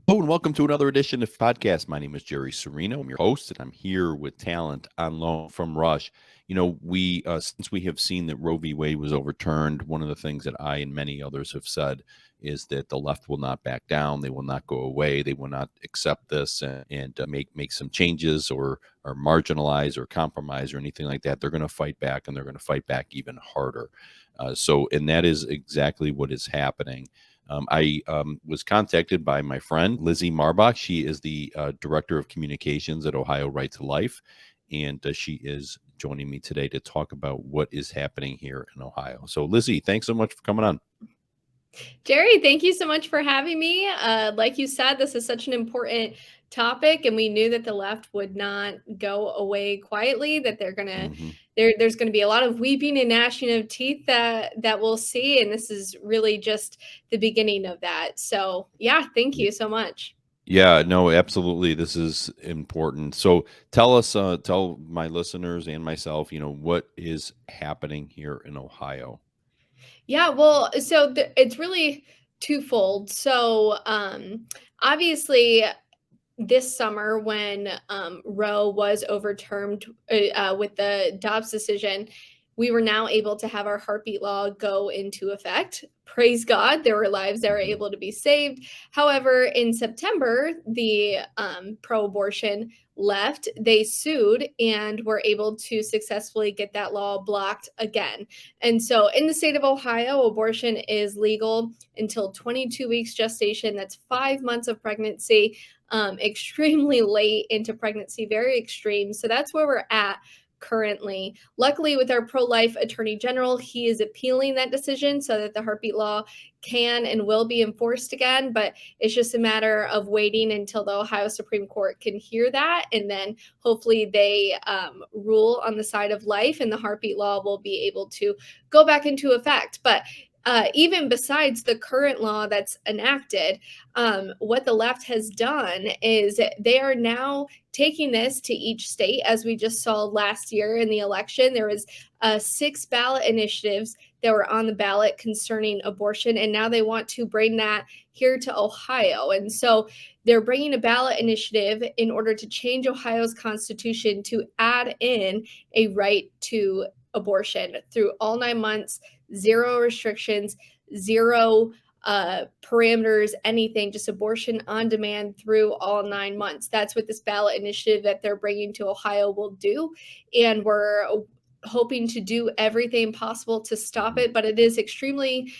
Hello and welcome to another edition of podcast. My name is Jerry Serino. I'm your host, and I'm here with talent on loan from Rush. We since we have seen that Roe v. Wade was overturned, one of the things that I and many others have said is that the left will not back down. They will not go away. They will not accept this and make some changes or marginalize or compromise or anything like that. They're going to fight back, and they're going to fight back even harder. And that is exactly what is happening. I was contacted by my friend, Lizzie Marbach. She is the Director of Communications at Ohio Right to Life, and she is joining me today to talk about what is happening here in Ohio. So, Lizzie, thanks so much for coming on. Jerry, thank you so much for having me. Like you said, this is such an important topic, and we knew that the left would not go away quietly. That Mm-hmm. there's gonna be a lot of weeping and gnashing of teeth that we'll see, and this is really just the beginning of that. So, yeah, thank you so much. Yeah, no, absolutely. This is important. So tell my listeners and myself, what is happening here in Ohio. Yeah, well, so it's really twofold. So, obviously, this summer when Roe was overturned with the Dobbs decision, we were now able to have our heartbeat law go into effect. Praise God, there were lives that were Mm-hmm. able to be saved. However, in September, the pro abortion left, they sued and were able to successfully get that law blocked again. And so in the state of Ohio, abortion is legal until 22 weeks gestation. That's 5 months of pregnancy, extremely late into pregnancy, very extreme. So that's where we're at currently. Luckily, with our pro life attorney general, he is appealing that decision so that the heartbeat law can and will be enforced again. But it's just a matter of waiting until the Ohio Supreme Court can hear that. And then hopefully they rule on the side of life and the heartbeat law will be able to go back into effect. But even besides the current law that's enacted, what the left has done is they are now taking this to each state. As we just saw last year in the election, there was 6 ballot initiatives that were on the ballot concerning abortion, and now they want to bring that here to Ohio. And so they're bringing a ballot initiative in order to change Ohio's constitution to add in a right to abortion through all 9 months, zero restrictions, zero parameters, anything, just abortion on demand through all 9 months. That's what this ballot initiative that they're bringing to Ohio will do. And we're hoping to do everything possible to stop Mm-hmm. it, but it is extremely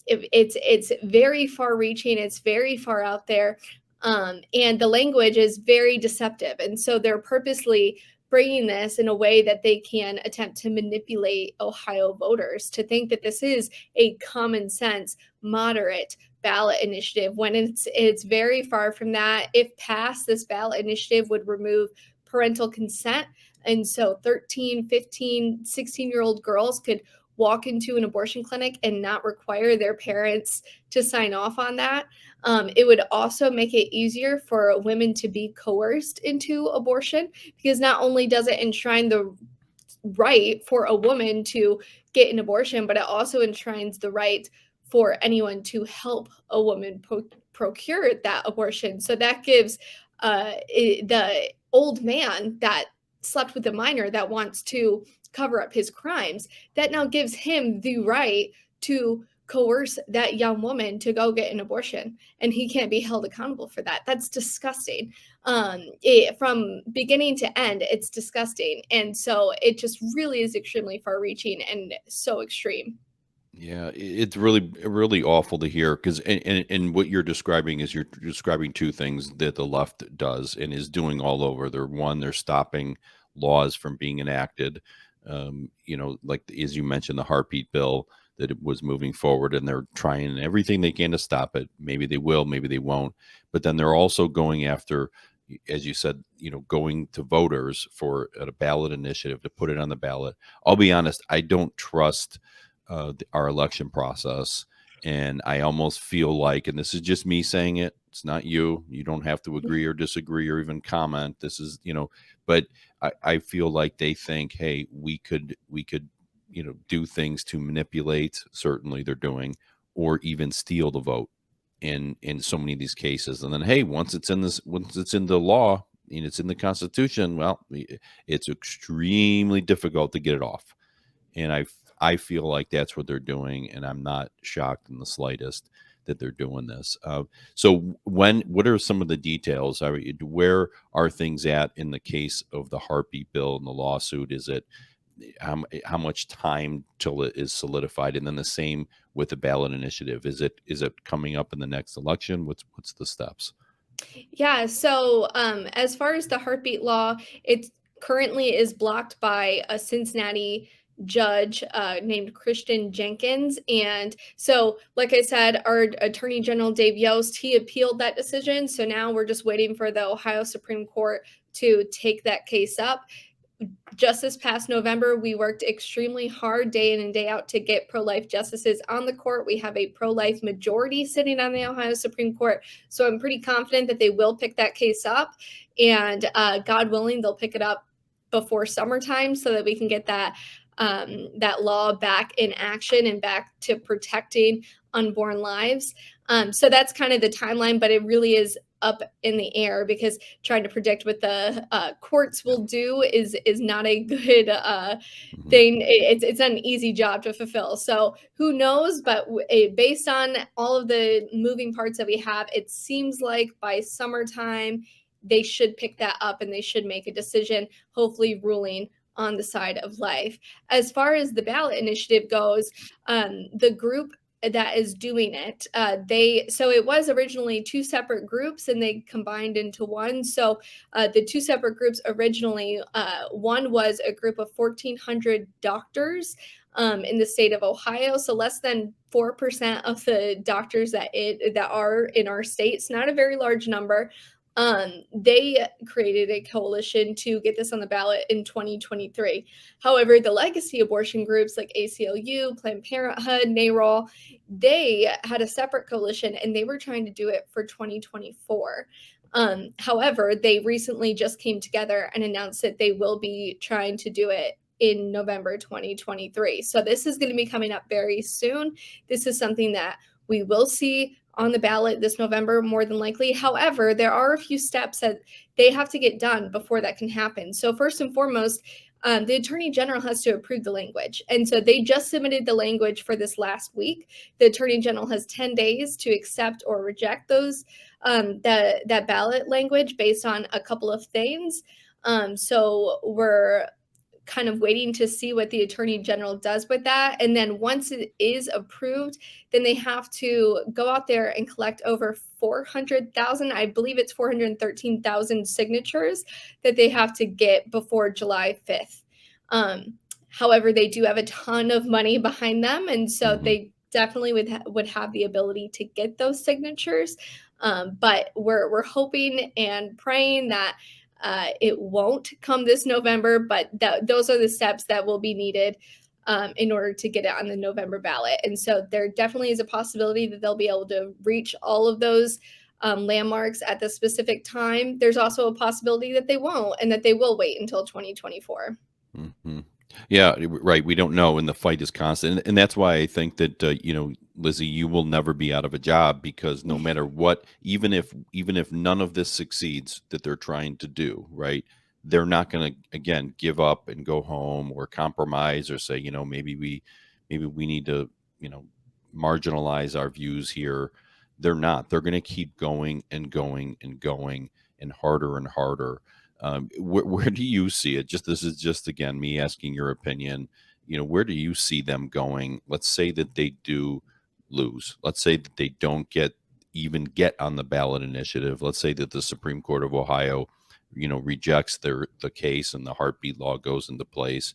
it's very far reaching, it's very far out there, and the language is very deceptive, and so they're purposely bringing this in a way that they can attempt to manipulate Ohio voters to think that this is a common sense, moderate ballot initiative when it's very far from that. If passed, this ballot initiative would remove parental consent. And so 13, 15, 16-year-old girls could walk into an abortion clinic and not require their parents to sign off on that. It would also make it easier for women to be coerced into abortion because not only does it enshrine the right for a woman to get an abortion, but it also enshrines the right for anyone to help a woman procure that abortion. So that gives the old man that slept with a minor that wants to cover up his crimes, that now gives him the right to coerce that young woman to go get an abortion, and he can't be held accountable for that. That's disgusting. From beginning to end, it's disgusting, and so it just really is extremely far reaching and so extreme. Yeah, it's really awful to hear because and what you're describing is you're describing two things that the left does and is doing all over. They're stopping laws from being enacted. Like as you mentioned, the heartbeat bill that it was moving forward, and they're trying everything they can to stop it. Maybe they will, maybe they won't. But then they're also going after, as you said, going to voters for a ballot initiative to put it on the ballot. I'll be honest, I don't trust our election process. And I almost feel like, and this is just me saying it, it's not you. You don't have to agree or disagree or even comment. This is, but I feel like they think, hey, we could, do things to manipulate. Certainly they're doing, or even steal the vote. in so many of these cases. And then, hey, once it's in the law and it's in the Constitution, well, it's extremely difficult to get it off. And I feel like that's what they're doing, and I'm not shocked in the slightest that they're doing this. So what are some of the details? I mean, where are things at in the case of the heartbeat bill and the lawsuit? Is it how much time till it is solidified? And then the same with the ballot initiative. Is it coming up in the next election? What's the steps? Yeah, so as far as the heartbeat law, it currently is blocked by a Cincinnati judge named Christian Jenkins. And so, like I said, our Attorney General Dave Yost, he appealed that decision. So now we're just waiting for the Ohio Supreme Court to take that case up. Just this past November, we worked extremely hard day in and day out to get pro life justices on the court. We have a pro life majority sitting on the Ohio Supreme Court. So I'm pretty confident that they will pick that case up. And God willing, they'll pick it up before summertime so that we can get that law back in action and back to protecting unborn lives. So that's kind of the timeline, but it really is up in the air because trying to predict what the courts will do is not a good Mhm. thing. It's an easy job to fulfill. So who knows? But based on all of the moving parts that we have, it seems like by summertime they should pick that up and they should make a decision, hopefully ruling on the side of life. As far as the ballot initiative goes, the group that is doing it. So it was originally two separate groups and they combined into one. So the two separate groups originally, one was a group of 1,400 doctors in the state of Ohio. So less than 4% of the doctors that are in our states, not a very large number. They created a coalition to get this on the ballot in 2023. However, the legacy abortion groups like ACLU, Planned Parenthood, NARAL, they had a separate coalition and they were trying to do it for 2024. However, they recently just came together and announced that they will be trying to do it in November 2023. So this is going to be coming up very soon. This is something that we will see on the ballot this November, more than likely. However, there are a few steps that they have to get done before that can happen. So, first and foremost, the Attorney General has to approve the language. And so they just submitted the language for this last week. The Attorney General has 10 days to accept or reject that ballot language based on a couple of things. So we're kind of waiting to see what the Attorney General does with that. And then once it is approved, then they have to go out there and collect over 400,000, I believe it's 413,000 signatures that they have to get before July 5th. However, they do have a ton of money behind them. And so Mhm. they definitely would have the ability to get those signatures. But we're hoping and praying that it won't come this November, but those are the steps that will be needed in order to get it on the November ballot. And so there definitely is a possibility that they'll be able to reach all of those landmarks at the specific time. There's also a possibility that they won't and that they will wait until 2024. Mhm. Yeah, right. We don't know, and the fight is constant, and that's why I think that Lizzie, you will never be out of a job because no matter what, even if none of this succeeds that they're trying to do, right? They're not going to again give up and go home or compromise or say, maybe we need to, you know, marginalize our views here. They're not. They're going to keep going and going and going and harder and harder. Where do you see it? Just this is just again me asking your opinion. Where do you see them going? Let's say that they do lose. Let's say that they don't get on the ballot initiative. Let's say that the Supreme Court of Ohio, rejects the case and the heartbeat law goes into place.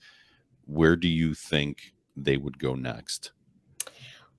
Where do you think they would go next?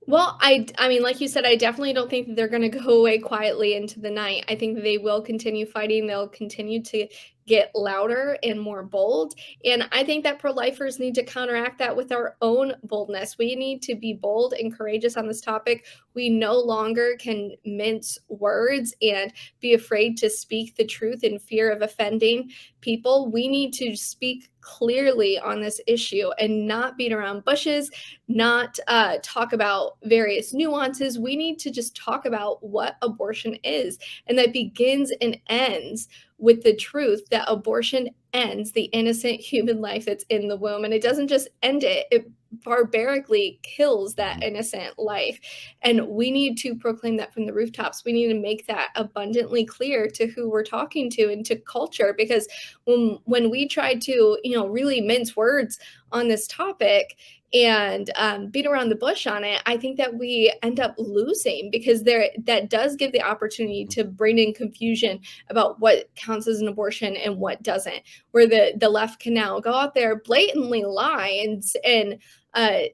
Well, I mean, like you said, I definitely don't think that they're going to go away quietly into the night. I think that they will continue fighting. They'll continue to get louder and more bold. And I think that pro-lifers need to counteract that with our own boldness. We need to be bold and courageous on this topic. We no longer can mince words and be afraid to speak the truth in fear of offending people. We need to speak clearly on this issue and not beat around bushes, not talk about various nuances. We need to just talk about what abortion is. And that begins and ends with the truth that abortion ends the innocent human life that's in the womb. And it doesn't just end it, it barbarically kills that Mhm. innocent life. And we need to proclaim that from the rooftops. We need to make that abundantly clear to who we're talking to and to culture, because when we try to, really mince words on this topic and beat around the bush on it, I think that we end up losing, because that does give the opportunity to bring in confusion about what counts as an abortion and what doesn't, where the left can now go out there, blatantly lie and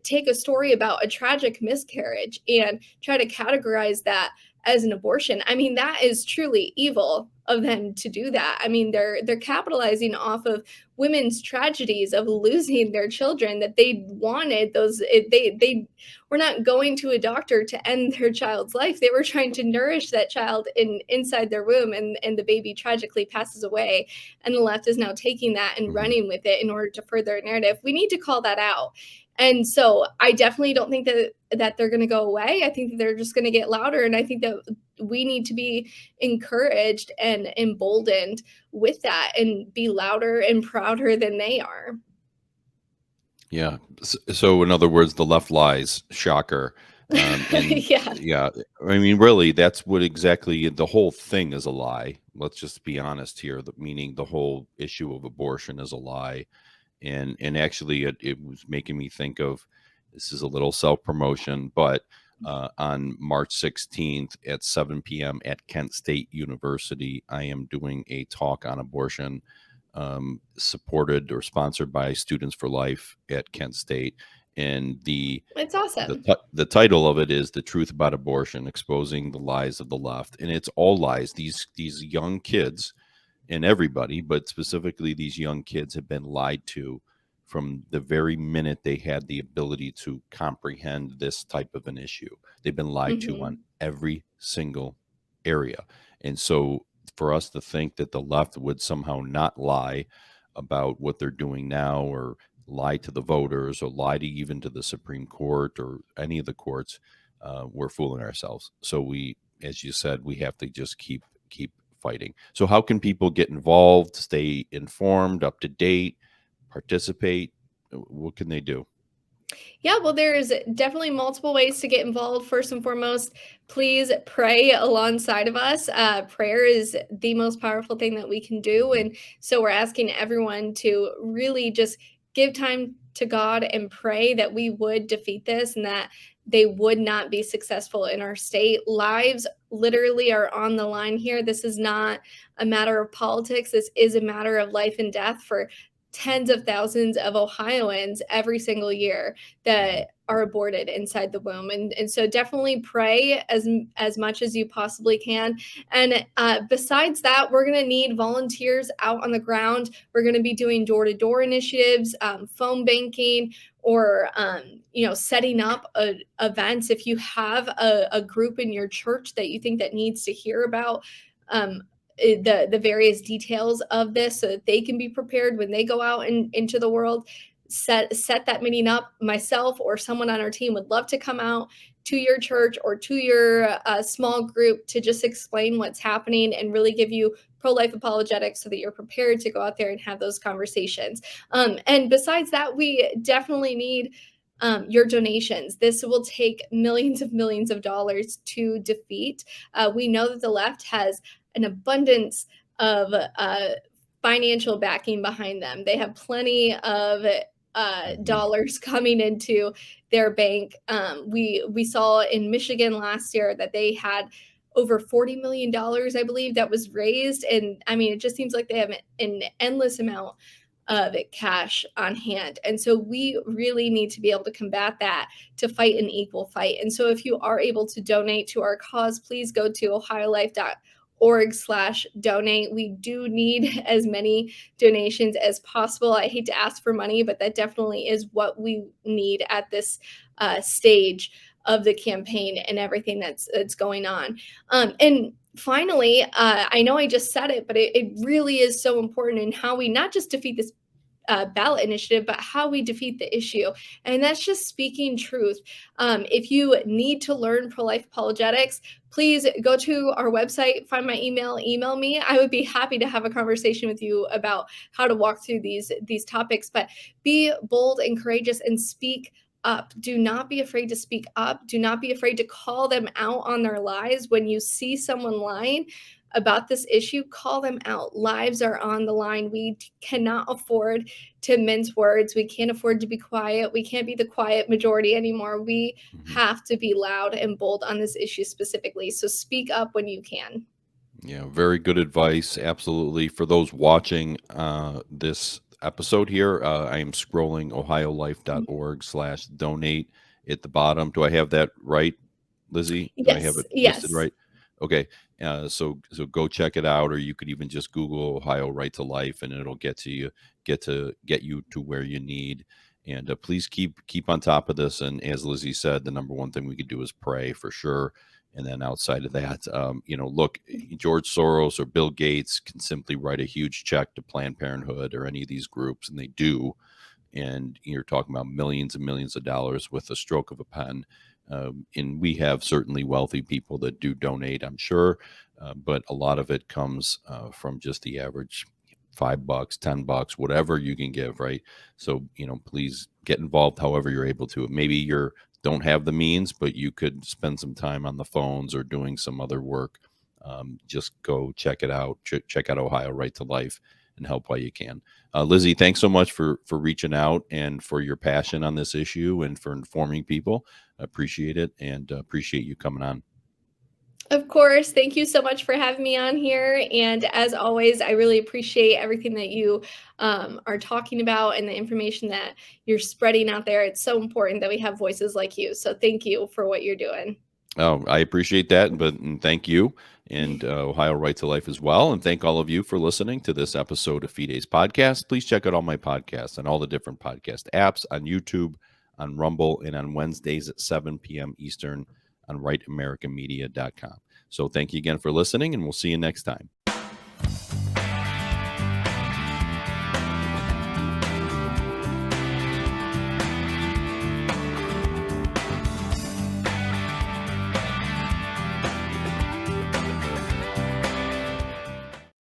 take a story about a tragic miscarriage and try to categorize that as an abortion. I mean, that is truly evil of them to do that. I mean, they're capitalizing off of women's tragedies of losing their children that they wanted. They were not going to a doctor to end their child's life. They were trying to nourish that child inside their womb, and the baby tragically passes away. And the left is now taking that and Mhm. running with it in order to further a narrative. We need to call that out. And so I definitely don't think that they're going to go away. I think that they're just going to get louder, and I think that we need to be encouraged and emboldened with that and be louder and prouder than they are. Yeah. So, in other words, the left lies. Shocker. And Yeah. yeah, I mean, really, that's what exactly the whole thing is a lie. Let's just be honest here. Meaning the whole issue of abortion is a lie. And actually, it was making me think of, this is a little self promotion, but on March 16th at 7 p.m. at Kent State University, I am doing a talk on abortion, supported or sponsored by Students for Life at Kent State. And It's awesome. the title of it is "The Truth About Abortion: Exposing the Lies of the Left." And it's all lies. These young kids, and everybody, but specifically these young kids, have been lied to from the very minute they had the ability to comprehend this type of an issue. They've been lied to on Mhm. every single area. And so for us to think that the left would somehow not lie about what they're doing now, or lie to the voters, or lie to even to the Supreme Court or any of the courts, we're fooling ourselves. So we, as you said, we have to just keep fighting. So how can people get involved, stay informed, up to date, participate? What can they do? Yeah, well, there's definitely multiple ways to get involved. First and foremost, please pray alongside of us. Prayer is the most powerful thing that we can do. Mhm. And so we're asking everyone to really just give time to God and pray that we would defeat this and that they would not be successful in our state. Lives literally are on the line here. This is not a matter of politics. This is a matter of life and death for tens of thousands of Ohioans every single year Mhm. that are aborted inside the womb. And so definitely pray as much as you possibly can. And besides that, we're going to need volunteers out on the ground. We're going to be doing door-to-door initiatives, phone banking, or setting up events. If you have a group in your church that you think that needs to hear about um, the various details of this, so that they can be prepared when they go out into the world, set that meeting up. Myself or someone on our team would love to come out to your church or to your small group to just explain what's happening and really give you pro-life apologetics so that you're prepared to go out there and have those conversations. And besides that, we definitely need your donations. This will take millions of dollars to defeat. We know that the left has an abundance of financial backing behind them. They have plenty of Mhm. dollars coming into their bank. We saw in Michigan last year that they had over $40 million, I believe, that was raised, and I mean, it just seems like they have an endless amount of cash on hand. And so we really need to be able to combat that, to fight an equal fight. And so if you are able to donate to our cause, please go to org/donate. We do need as many donations as possible. I hate to ask for money, but that definitely is what we need at this stage of the campaign and everything that's going on. And finally, I know I just said it, but it really is so important in how we not just defeat this ballot initiative, but how we defeat the issue. And that's just speaking truth. If you need to learn pro life apologetics, please go to our website, find my email me. I would be happy to have a conversation with you about how to walk through these topics. But be bold and courageous and speak up. Do not be afraid to speak up. Do not be afraid to call them out on their lies. When you see someone lying about this issue, call them out. Lives are on the line. We cannot afford to mince words. We can't afford to be quiet. We can't be the quiet majority anymore. We have to be loud and bold on this issue specifically. So speak up when you can. Yeah, very good advice. Absolutely. For those watching this episode here, I am scrolling ohiolife.org/donate at the bottom. Do I have that right, Lizzie? Do I have Yes, it listed yes. right? Okay. So go check it out, or you could even just Google Ohio Right to Life, and it'll get you to where you need. And please keep on top of this. And as Lizzie said, the number one thing we could do is pray for sure. And then outside of that, look, George Soros or Bill Gates can simply write a huge check to Planned Parenthood or any of these groups, and they do. And you're talking about millions and millions of dollars with a stroke of a pen. And we have certainly wealthy people that do donate, I'm sure, but a lot of it comes from just the average $5, $10, whatever you can give, right? So, please get involved however you're able to. Maybe you're don't have the means, but you could spend some time on the phones or doing some other work. Just go check it out. Check out Ohio Right to Life and help while you can. Lizzie, thanks so much for reaching out and for your passion on this issue and for informing people. I appreciate it, and appreciate you coming on. Of course. Thank you so much for having me on here. And as always, I really appreciate everything that you are talking about and the information that you're spreading out there. It's so important that we have voices like you. So thank you for what you're doing. Oh, I appreciate that, and thank you, and Ohio Right to Life as well. And thank all of you for listening to this episode of Fide's podcast. Please check out all my podcasts on all the different podcast apps, on YouTube, on Rumble, and on Wednesdays at 7 p.m. Eastern on rightamericanmedia.com. So thank you again for listening, and we'll see you next time.